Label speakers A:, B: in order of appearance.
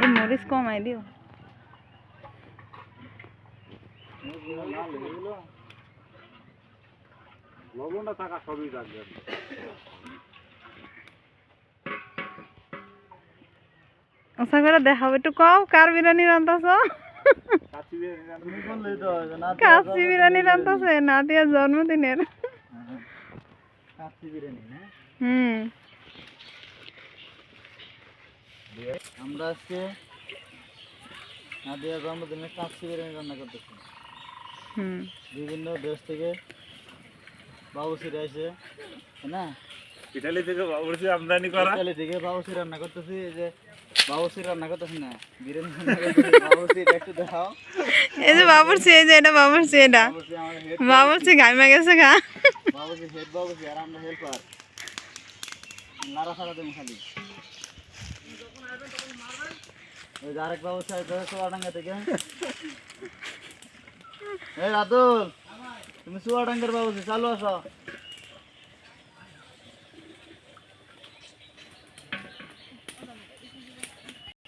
A: এই মরিচ কমাই দিও।
B: লবণটা থাকা সবই থাকবে।
A: আশা করে দেখাবো একটু কম কার বিরিয়ানি রান্তাছ? কাচ্চি বিরিয়ানি রান্তাছে নাদিয়ার জন্মদিনের। হুম
C: আমরা আজকে নাদিয়ার জন্মদিনে কাচ্চি বিরিয়ানি রান্না করতেছি। বিভিন্ন দেশ থেকে বাবুসিরা এসে না
B: ইতালি থেকে বাবুর্চি আমদানি করা।
C: ইতালি থেকে বাবুসি রান্না করতেছি। এই যে বাবুসি রান্না করতেছি না বিরিয়ানি রান্না করতেছি। বাবুসি একটু দেখাও।
A: এই যে বাবুর্চি, এই যে এটা বাবুর্চি, এটা বাবুর্চি গাইমা গেছে গা।
C: বাবুসি হেড বাবুসি আর আমরা হেল্পার। নাড়াচাড়া দেবো খালি। ওই যে আরেক বাবুসি আসবে চুয়াডাঙ্গা থেকে। এই রাতুল, তুমি চুয়াডাঙ্গার বাবুসি, চালু আসো।